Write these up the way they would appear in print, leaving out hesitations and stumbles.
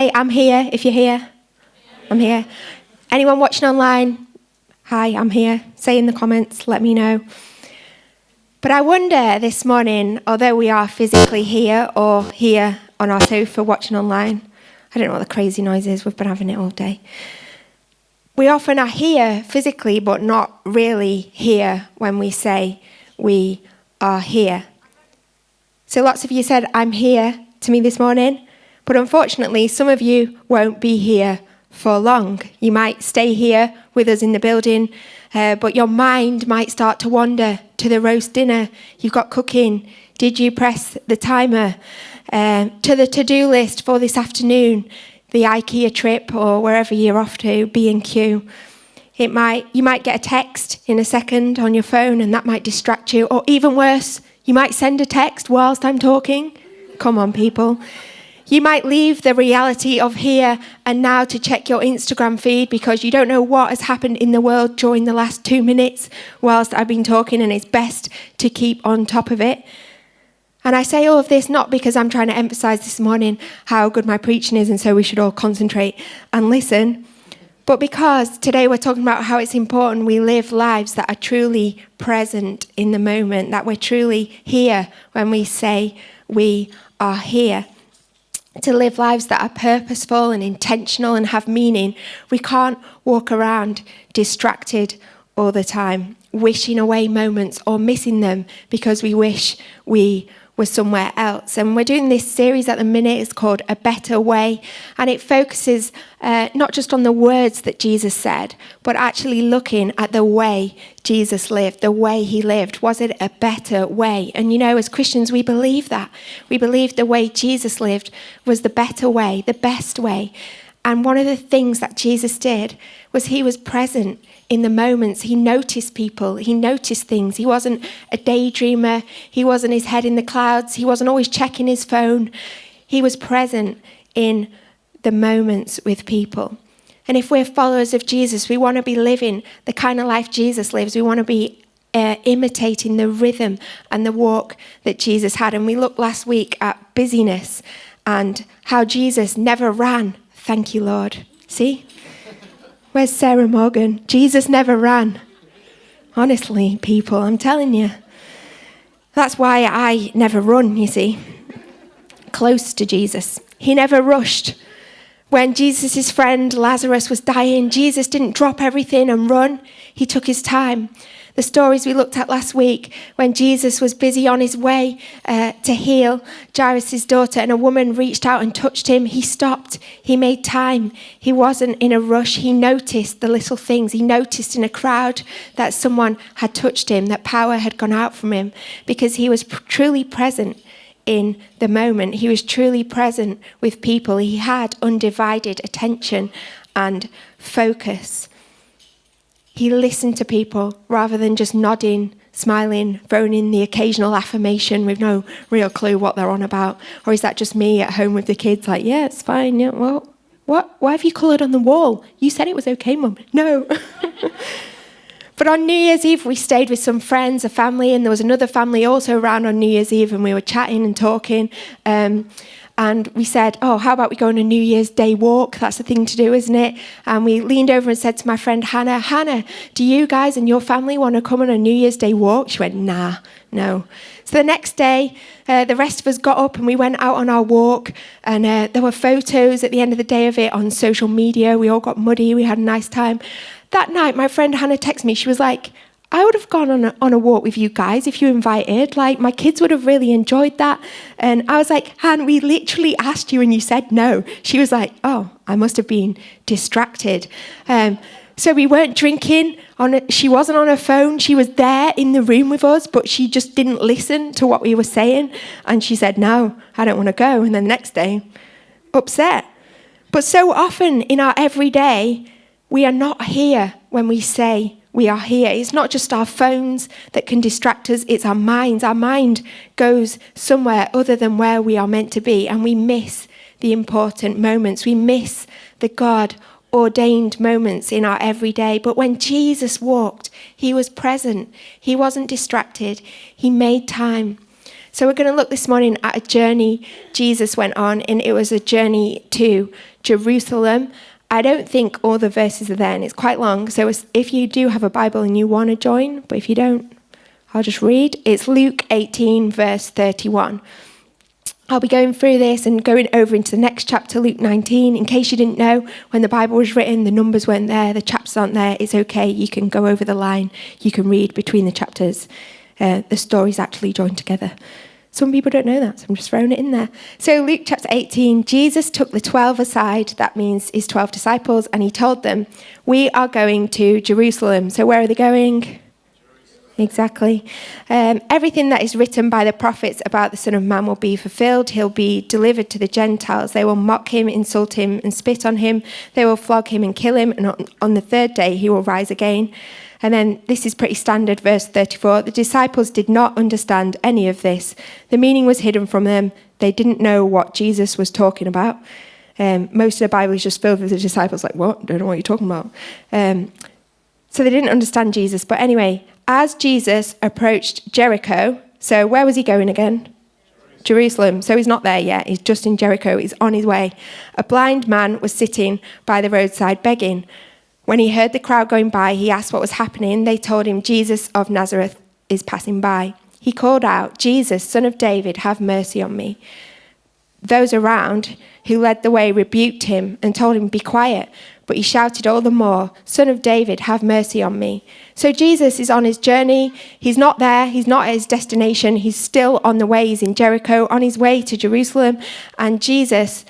Hey, I'm here. If you're here, I'm here. Anyone watching online? Hi, I'm here. Say in the comments, let me know. But I wonder this morning, although we are physically here or here on our sofa watching online, I don't know what the crazy noise is, we've been having it all day. We often are here physically, but not really here when we say we are here. So lots of you said, I'm here to me this morning. But unfortunately, some of you won't be here for long. You might stay here with us in the building, but your mind might start to wander to the roast dinner you've got cooking. Did you press the timer? To the to-do list for this afternoon, the IKEA trip or wherever you're off to, B&Q. You might get a text in a second on your phone and that might distract you. Or even worse, you might send a text whilst I'm talking. Come on, people. You might leave the reality of here and now to check your Instagram feed because you don't know what has happened in the world during the last 2 minutes whilst I've been talking, and it's best to keep on top of it. And I say all of this not because I'm trying to emphasize this morning how good my preaching is and so we should all concentrate and listen, but because today we're talking about how it's important we live lives that are truly present in the moment, that we're truly here when we say we are here. To live lives that are purposeful and intentional and have meaning, we can't walk around distracted all the time, wishing away moments or missing them because we wish we were somewhere else. And we're doing this series at the minute. It's called A Better Way, and it focuses not just on the words that Jesus said, but actually looking at the way Jesus lived, the way he lived. Was it a better way? And you know, as Christians, we believe that. We believe the way Jesus lived was the better way, the best way. And one of the things that Jesus did was he was present in the moments. He noticed people. He noticed things. He wasn't a daydreamer. He wasn't his head in the clouds. He wasn't always checking his phone. He was present in the moments with people. And if we're followers of Jesus, we want to be living the kind of life Jesus lives. We want to be imitating the rhythm and the walk that Jesus had. And we looked last week at busyness and how Jesus never ran. Thank you, Lord. See? Where's Sarah Morgan? Jesus never ran. Honestly, people, I'm telling you. That's why I never run, you see. Close to Jesus. He never rushed. When Jesus' friend Lazarus was dying, Jesus didn't drop everything and run. He took his time. The stories we looked at last week, when Jesus was busy on his way to heal Jairus' daughter and a woman reached out and touched him, he stopped. He made time. He wasn't in a rush. He noticed the little things. He noticed in a crowd that someone had touched him, that power had gone out from him, because he was truly present in the moment. He was truly present with people. He had undivided attention and focus. He listened to people rather than just nodding, smiling, throwing in the occasional affirmation with no real clue what they're on about. Or is that just me at home with the kids like, yeah, it's fine. Yeah, well, what? Why have you coloured on the wall? You said it was okay, Mum. No. But on New Year's Eve, we stayed with some friends, a family, and there was another family also around on New Year's Eve, and we were chatting and talking. And we said, oh, how about we go on a New Year's Day walk? That's the thing to do, isn't it? And we leaned over and said to my friend Hannah, do you guys and your family want to come on a New Year's Day walk? She went, nah, no. So the next day, the rest of us got up and we went out on our walk. And there were photos at the end of the day of it on social media. We all got muddy. We had a nice time. That night, my friend Hannah texted me. She was like, I would have gone on a walk with you guys if you invited. Like, my kids would have really enjoyed that. And I was like, Han, we literally asked you and you said no. She was like, oh, I must have been distracted. So we weren't drinking. She wasn't on her phone. She was there in the room with us, but she just didn't listen to what we were saying. And she said, no, I don't want to go. And then the next day, upset. But so often in our everyday, we are not here when we say we are here. It's not just our phones that can distract us, it's our minds. Our mind goes somewhere other than where we are meant to be, and we miss the important moments. We miss the God-ordained moments in our everyday. But when Jesus walked, he was present. He wasn't distracted. He made time. So we're going to look this morning at a journey Jesus went on, and it was a journey to Jerusalem. I don't think all the verses are there, and it's quite long. So if you do have a Bible and you want to join, but if you don't, I'll just read. It's Luke 18, verse 31. I'll be going through this and going over into the next chapter, Luke 19. In case you didn't know, when the Bible was written, the numbers weren't there, the chapters aren't there. It's okay. You can go over the line. You can read between the chapters. The stories actually join together. Some people don't know that, so I'm just throwing it in there. So Luke chapter 18, Jesus took the 12 aside, that means his 12 disciples, and he told them, we are going to Jerusalem. So where are they going? Exactly. Everything that is written by the prophets about the Son of Man will be fulfilled. He'll be delivered to the Gentiles. They will mock him, insult him, and spit on him. They will flog him and kill him. And on the third day, he will rise again. And then this is pretty standard, verse 34. The disciples did not understand any of this. The meaning was hidden from them. They didn't know what Jesus was talking about. Most of the Bible is just filled with the disciples like, what? Don't know what you're talking about. So they didn't understand Jesus. But anyway, as Jesus approached Jericho, so where was he going again? Jerusalem. So he's not there yet. He's just in Jericho. He's on his way. A blind man was sitting by the roadside begging. When he heard the crowd going by, he asked what was happening. They told him, Jesus of Nazareth is passing by. He called out, Jesus, Son of David, have mercy on me. Those around who led the way rebuked him and told him, be quiet. But he shouted all the more, Son of David, have mercy on me. So Jesus is on his journey. He's not there. He's not at his destination. He's still on the way. He's in Jericho, on his way to Jerusalem. And Jesus,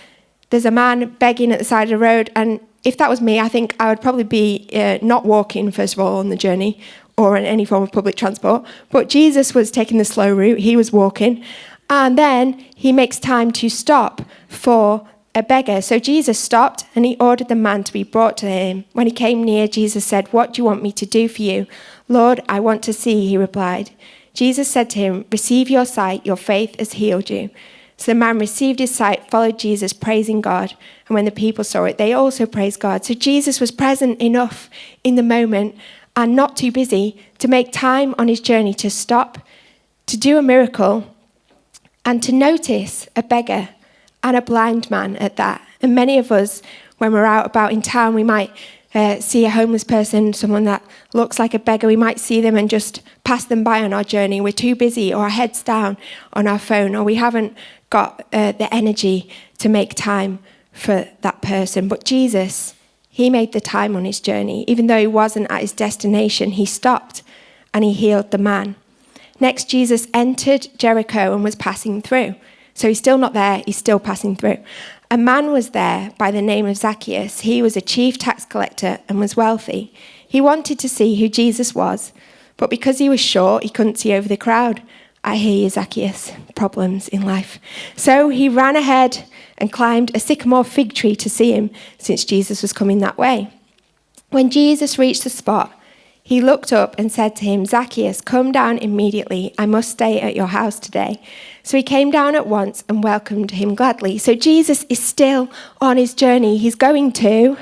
there's a man begging at the side of the road. And if that was me, I think I would probably be not walking, first of all, on the journey or in any form of public transport. But Jesus was taking the slow route. He was walking. And then he makes time to stop for a beggar. So Jesus stopped and he ordered the man to be brought to him. When he came near, Jesus said, what do you want me to do for you? Lord, I want to see, he replied. Jesus said to him, receive your sight, your faith has healed you. So the man received his sight, followed Jesus, praising God. And when the people saw it, they also praised God. So Jesus was present enough in the moment and not too busy to make time on his journey to stop, to do a miracle, and to notice a beggar and a blind man at that. And many of us, when we're out about in town, we might see a homeless person, someone that looks like a beggar. We might see them and just pass them by on our journey. We're too busy, or our head's down on our phone, or we haven't got the energy to make time for that person. But Jesus, he made the time on his journey. Even though he wasn't at his destination, he stopped and he healed the man. Next, Jesus entered Jericho and was passing through. So he's still not there, he's still passing through. A man was there by the name of Zacchaeus. He was a chief tax collector and was wealthy. He wanted to see who Jesus was, but because he was short, he couldn't see over the crowd. I hear you, Zacchaeus, problems in life. So he ran ahead and climbed a sycamore fig tree to see him, since Jesus was coming that way. When Jesus reached the spot, he looked up and said to him, Zacchaeus, come down immediately. I must stay at your house today. So he came down at once and welcomed him gladly. So Jesus is still on his journey. He's going to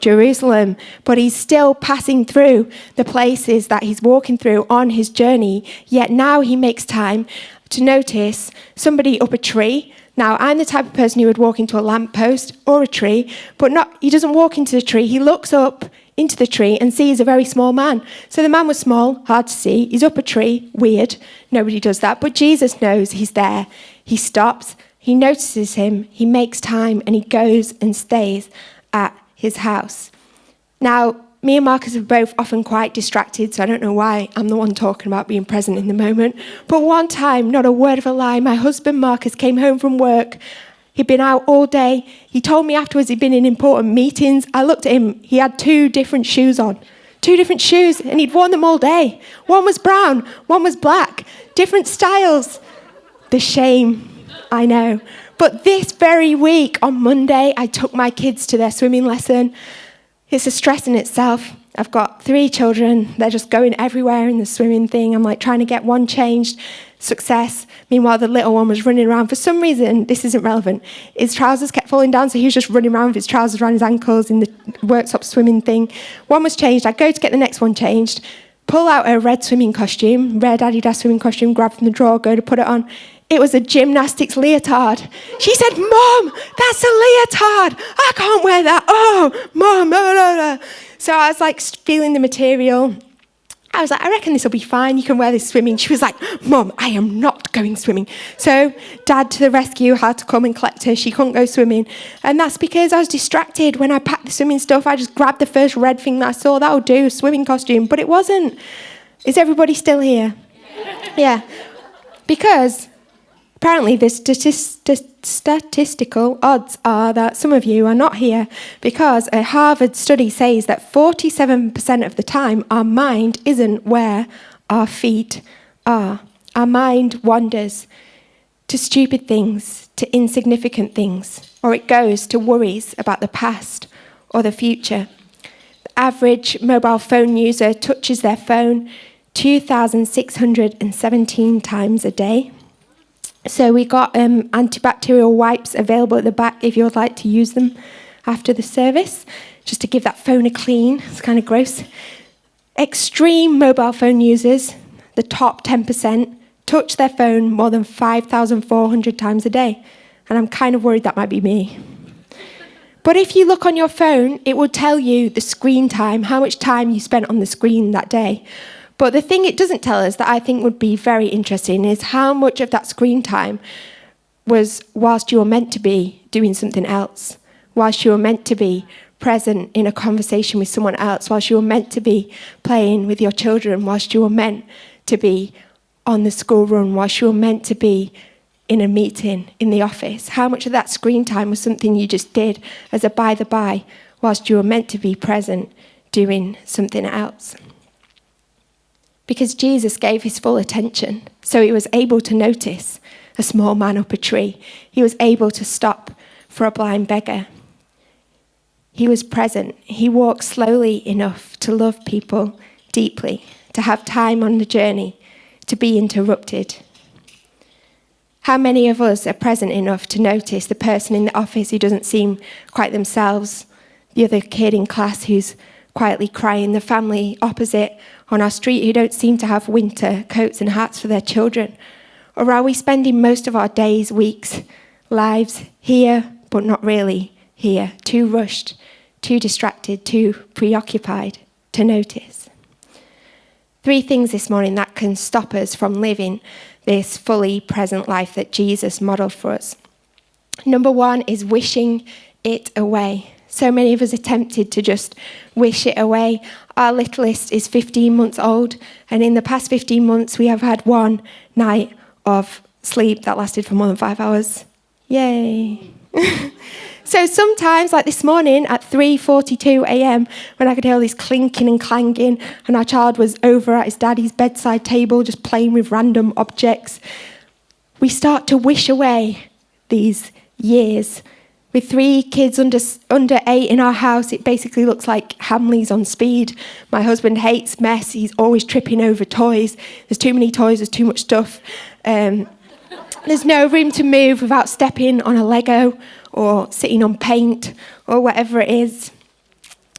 Jerusalem, but he's still passing through the places that he's walking through on his journey. Yet now he makes time to notice somebody up a tree. Now, I'm the type of person who would walk into a lamppost or a tree, but he doesn't walk into the tree. He looks up into the tree and sees a very small man. So the man was small, hard to see. He's up a tree, weird. Nobody does that. But Jesus knows he's there. He stops, he notices him, he makes time, and he goes and stays at his house. Now, me and Marcus are both often quite distracted, so I don't know why I'm the one talking about being present in the moment. But one time, not a word of a lie, my husband Marcus came home from work. He'd been out all day. He told me afterwards he'd been in important meetings. I looked at him. He had 2 different shoes on. 2 different shoes, and he'd worn them all day. One was brown, one was black. Different styles. The shame, I know. But this very week, on Monday, I took my kids to their swimming lesson. It's a stress in itself. I've got 3 children. They're just going everywhere in the swimming thing. I'm like trying to get one changed. Success. Meanwhile, the little one was running around. For some reason, this isn't relevant. His trousers kept falling down, so he was just running around with his trousers around his ankles in the worktop swimming thing. One was changed. I go to get the next one changed, pull out a red swimming costume, red Adidas swimming costume, grab from the drawer, go to put it on. It was a gymnastics leotard. She said, Mom, that's a leotard. I can't wear that. Oh, Mom, blah, blah, blah. So I was like feeling the material. I was like, I reckon this will be fine. You can wear this swimming. She was like, Mum, I am not going swimming. So Dad to the rescue had to come and collect her. She couldn't go swimming. And that's because I was distracted. When I packed the swimming stuff, I just grabbed the first red thing that I saw. That'll do, a swimming costume. But it wasn't. Is everybody still here? Yeah. Because apparently the statistical odds are that some of you are not here because a Harvard study says that 47% of the time our mind isn't where our feet are. Our mind wanders to stupid things, to insignificant things, or it goes to worries about the past or the future. The average mobile phone user touches their phone 2,617 times a day. So we got antibacterial wipes available at the back if you would like to use them after the service, just to give that phone a clean. It's kind of gross. Extreme mobile phone users, the top 10%, touch their phone more than 5,400 times a day. And I'm kind of worried that might be me. But if you look on your phone, it will tell you the screen time, how much time you spent on the screen that day. But the thing it doesn't tell us that I think would be very interesting is how much of that screen time was whilst you were meant to be doing something else, whilst you were meant to be present in a conversation with someone else, whilst you were meant to be playing with your children, whilst you were meant to be on the school run, whilst you were meant to be in a meeting in the office. How much of that screen time was something you just did as a by the by, whilst you were meant to be present doing something else? Because Jesus gave his full attention, so he was able to notice a small man up a tree. He was able to stop for a blind beggar. He was present. He walked slowly enough to love people deeply, to have time on the journey, to be interrupted. How many of us are present enough to notice the person in the office who doesn't seem quite themselves, the other kid in class who's quietly crying, the family opposite on our street who don't seem to have winter coats and hats for their children? Or are we spending most of our days, weeks, lives here, but not really here, too rushed, too distracted, too preoccupied to notice? 3 things this morning that can stop us from living this fully present life that Jesus modeled for us. Number 1 is wishing it away. So many of us are tempted to just wish it away. Our littlest is 15 months old, and in the past 15 months, we have had 1 night of sleep that lasted for more than 5 hours. Yay. So sometimes, like this morning at 3:42 a.m, when I could hear all this clinking and clanging, and our child was over at his daddy's bedside table just playing with random objects, we start to wish away these years. With 3 kids under 8 in our house, it basically looks like Hamleys on speed. My husband hates mess. He's always tripping over toys. There's too many toys. There's too much stuff. There's no room to move without stepping on a Lego or sitting on paint or whatever it is.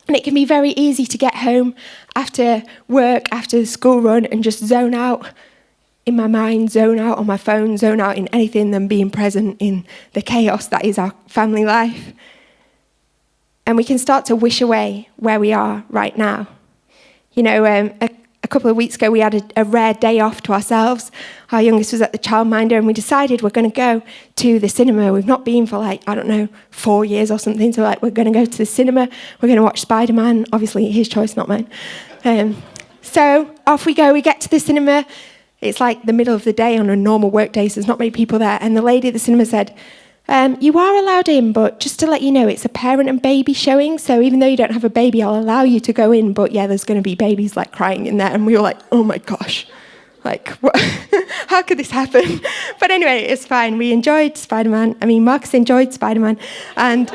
And it can be very easy to get home after work, after the school run, and just zone out in my mind, zone out on my phone, zone out in anything than being present in the chaos that is our family life. And we can start to wish away where we are right now. You know, a couple of weeks ago, we had a rare day off to ourselves. Our youngest was at the childminder, and we decided we're going to go to the cinema. We've not been for 4 years or something. So we're going to go to the cinema. We're going to watch Spider-Man. Obviously, his choice, not mine. So off we go. We get to the cinema. It's like the middle of the day on a normal work day, so there's not many people there. And the lady at the cinema said, you are allowed in, but just to let you know, it's a parent and baby showing, so even though you don't have a baby, I'll allow you to go in, but yeah, there's going to be babies crying in there. And we were like, oh my gosh, what? How could this happen? But anyway, it's fine. We enjoyed Spider-Man. Marcus enjoyed Spider-Man. And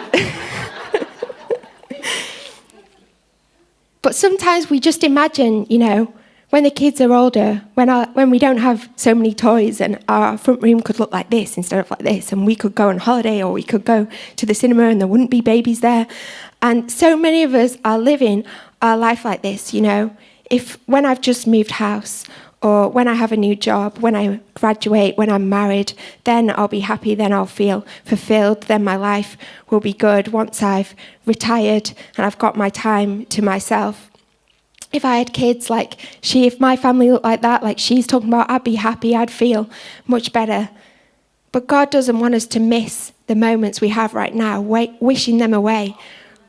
but sometimes we just imagine, when the kids are older, when we don't have so many toys and our front room could look like this instead of like this, and we could go on holiday or we could go to the cinema and there wouldn't be babies there. And so many of us are living our life like this, If when I've just moved house, or when I have a new job, when I graduate, when I'm married, then I'll be happy, then I'll feel fulfilled, then my life will be good once I've retired and I've got my time to myself. If I had kids if my family looked like that, like she's talking about, I'd be happy, I'd feel much better. But God doesn't want us to miss the moments we have right now, wishing them away,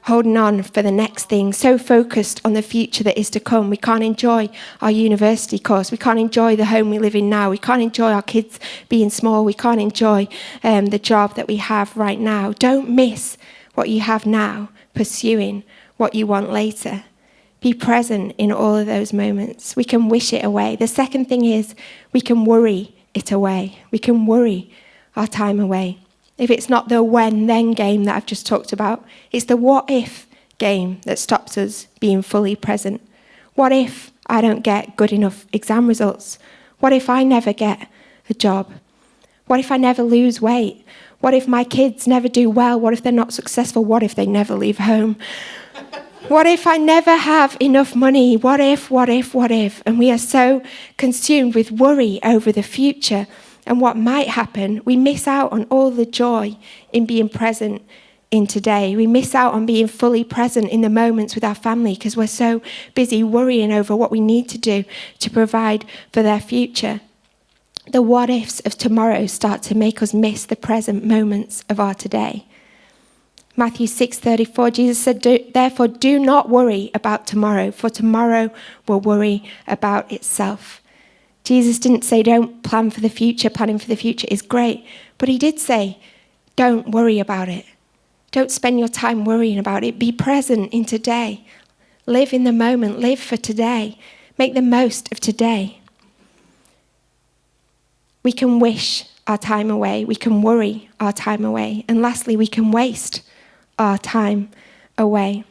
holding on for the next thing, so focused on the future that is to come. We can't enjoy our university course. We can't enjoy the home we live in now. We can't enjoy our kids being small. We can't enjoy the job that we have right now. Don't miss what you have now, pursuing what you want later. Be present in all of those moments. We can wish it away. The second thing is we can worry it away. We can worry our time away. If it's not the when-then game that I've just talked about, it's the what-if game that stops us being fully present. What if I don't get good enough exam results? What if I never get a job? What if I never lose weight? What if my kids never do well? What if they're not successful? What if they never leave home? What if I never have enough money? What if? And we are so consumed with worry over the future and what might happen, we miss out on all the joy in being present in today. We miss out on being fully present in the moments with our family because we're so busy worrying over what we need to do to provide for their future. The what ifs of tomorrow start to make us miss the present moments of our today. Matthew 6:34, Jesus said, therefore do not worry about tomorrow, for tomorrow will worry about itself. Jesus didn't say don't plan for the future. Planning for the future is great. But he did say don't worry about it. Don't spend your time worrying about it. Be present in today. Live in the moment. Live for today. Make the most of today. We can wish our time away. We can worry our time away. And lastly, we can waste our time away.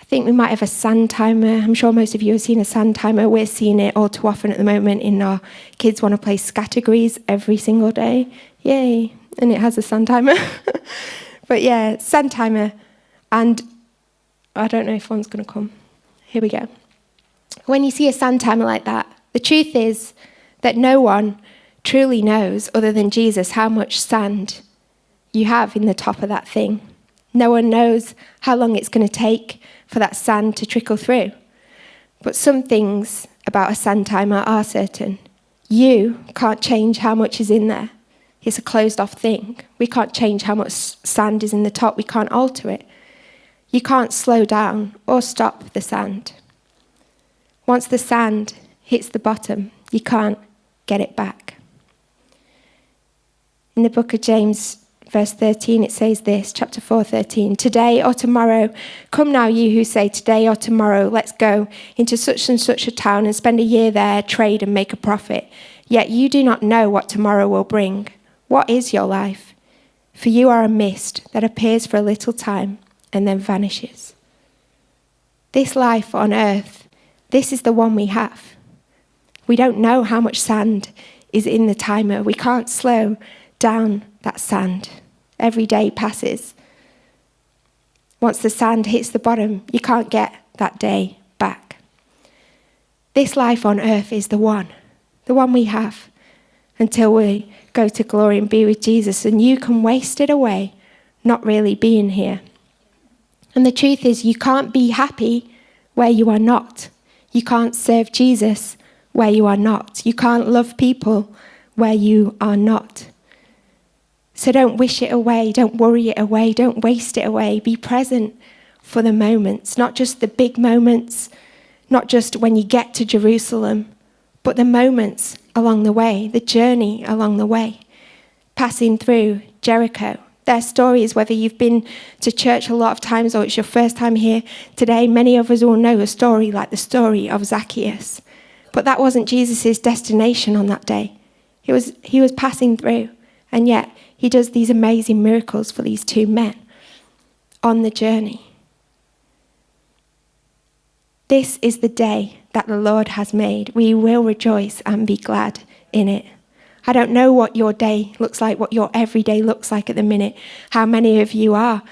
I think we might have a sand timer. I'm sure most of you have seen a sand timer. We're seeing it all too often at the moment in our kids want to play categories every single day. Yay. And it has a sand timer. But yeah, sand timer. And I don't know if one's going to come. Here we go. When you see a sand timer like that, the truth is that no one truly knows, other than Jesus, how much sand you have in the top of that thing. No one knows how long it's going to take for that sand to trickle through. But some things about a sand timer are certain. You can't change how much is in there. It's a closed off thing. We can't change how much sand is in the top. We can't alter it. You can't slow down or stop the sand. Once the sand hits the bottom, you can't get it back. In the book of James, verse 13, it says this, chapter 4:13. Today or tomorrow, come now you who say today or tomorrow, let's go into such and such a town and spend a year there, trade and make a profit. Yet you do not know what tomorrow will bring. What is your life? For you are a mist that appears for a little time and then vanishes. This life on earth, this is the one we have. We don't know how much sand is in the timer. We can't slow down that sand. Every day passes. Once the sand hits the bottom, you can't get that day back. This life on earth is the one we have until we go to glory and be with Jesus. And you can waste it away not really being here. And the truth is, you can't be happy where you are not. You can't serve Jesus where you are not. You can't love people where you are not. So don't wish it away, don't worry it away, don't waste it away. Be present for the moments, not just the big moments, not just when you get to Jerusalem, but the moments along the way, the journey along the way, passing through Jericho. Their stories, whether you've been to church a lot of times or it's your first time here today, many of us all know a story like the story of Zacchaeus. But that wasn't Jesus' destination on that day. He was passing through, and yet he does these amazing miracles for these two men on the journey. This is the day that the Lord has made. We will rejoice and be glad in it. I don't know what your day looks like, what your everyday looks like at the minute, how many of you are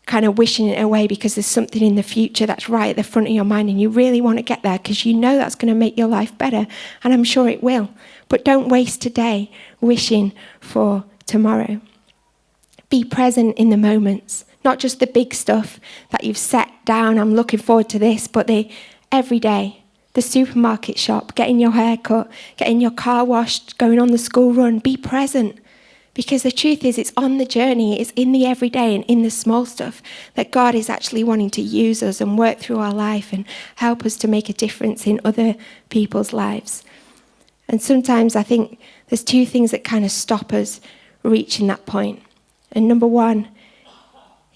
kind of wishing it away because there's something in the future that's right at the front of your mind and you really want to get there because you know that's going to make your life better, and I'm sure it will. But don't waste today wishing for tomorrow. Be present in the moments, not just the big stuff that you've set down, I'm looking forward to this, but the everyday, the supermarket shop, getting your hair cut, getting your car washed, going on the school run. Be present. Because the truth is, it's on the journey, it's in the everyday and in the small stuff that God is actually wanting to use us and work through our life and help us to make a difference in other people's lives. And sometimes I think there's two things that kind of stop us reaching that point. And number one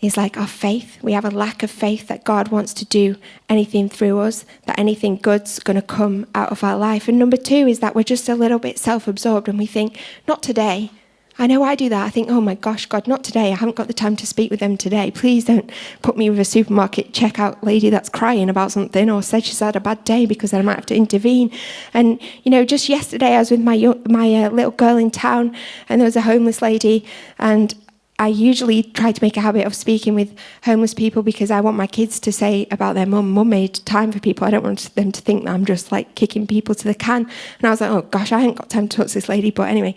is like our faith. We have a lack of faith that God wants to do anything through us, that anything good's going to come out of our life. And number two is that we're just a little bit self-absorbed and we think, not today. I know I do that. I think, oh my gosh, God, not today. I haven't got the time to speak with them today. Please don't put me with a supermarket checkout lady that's crying about something or said she's had a bad day because I might have to intervene. And, just yesterday I was with my little girl in town and there was a homeless lady, and I usually try to make a habit of speaking with homeless people because I want my kids to say about their mum. Mum made time for people. I don't want them to think that I'm just like kicking people to the can. And I was like, oh gosh, I haven't got time to touch this lady. But anyway,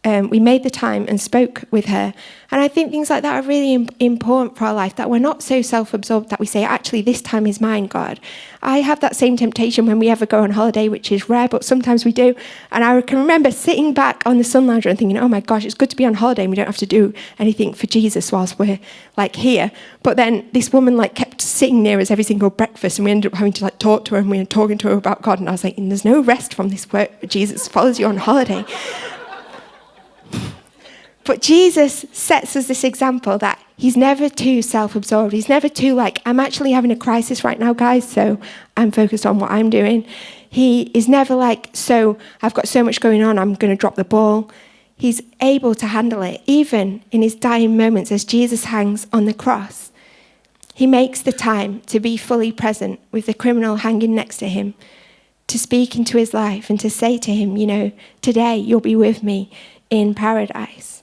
we made the time and spoke with her. And I think things like that are really important for our life, that we're not so self-absorbed that we say, actually, this time is mine, God. I have that same temptation when we ever go on holiday, which is rare, but sometimes we do. And I can remember sitting back on the sun lounger and thinking, oh my gosh, it's good to be on holiday and we don't have to do anything for Jesus whilst we're like here. But then this woman like kept sitting near us every single breakfast, and we ended up having to like talk to her, and we were talking to her about God. And I was like, there's no rest from this work. Jesus follows you on holiday. But Jesus sets us this example that he's never too self-absorbed. He's never too like, I'm actually having a crisis right now, guys, so I'm focused on what I'm doing. He is never like, so I've got so much going on, I'm going to drop the ball. He's able to handle it, even in his dying moments as Jesus hangs on the cross. He makes the time to be fully present with the criminal hanging next to him, to speak into his life and to say to him, today you'll be with me in paradise.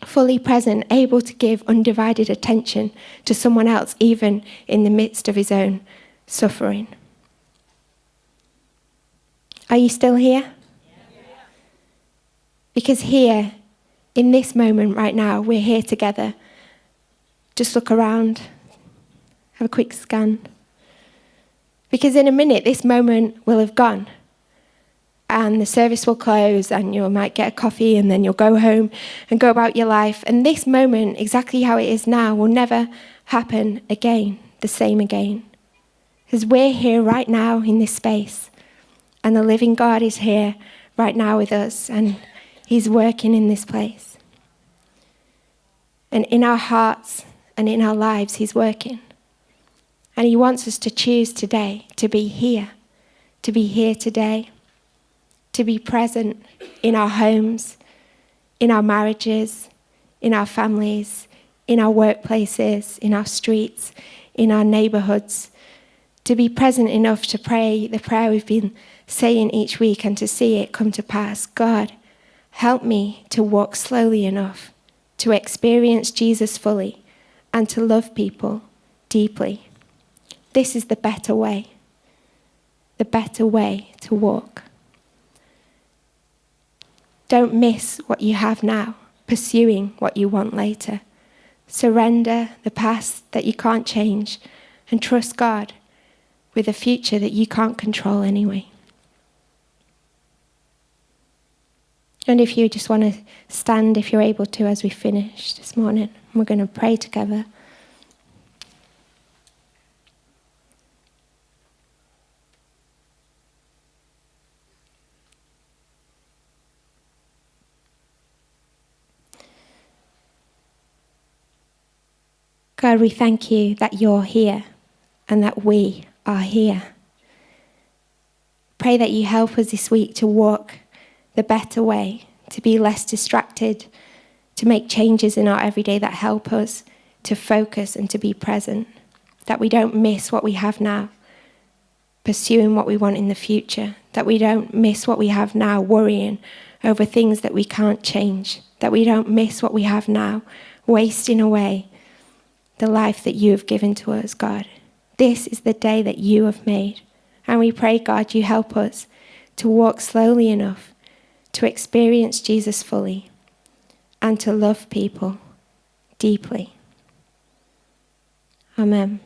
Fully present, able to give undivided attention to someone else, even in the midst of his own suffering. Are you still here? Yeah. Because here, in this moment right now, we're here together. Just look around, have a quick scan. Because in a minute, this moment will have gone. And the service will close and you might get a coffee and then you'll go home and go about your life. And this moment, exactly how it is now, will never happen again, the same again. Because we're here right now in this space. And the living God is here right now with us. And he's working in this place. And in our hearts and in our lives, he's working. And he wants us to choose today to be here today. To be present in our homes, in our marriages, in our families, in our workplaces, in our streets, in our neighborhoods. To be present enough to pray the prayer we've been saying each week and to see it come to pass. God, help me to walk slowly enough to experience Jesus fully and to love people deeply. This is the better way to walk. Don't miss what you have now, pursuing what you want later. Surrender the past that you can't change and trust God with a future that you can't control anyway. And if you just want to stand, if you're able to, as we finish this morning, we're going to pray together. God, we thank you that you're here and that we are here. Pray that you help us this week to walk the better way, to be less distracted, to make changes in our everyday that help us to focus and to be present, that we don't miss what we have now, pursuing what we want in the future, that we don't miss what we have now, worrying over things that we can't change, that we don't miss what we have now, wasting away the life that you have given to us, God. This is the day that you have made. And we pray, God, you help us to walk slowly enough to experience Jesus fully and to love people deeply. Amen.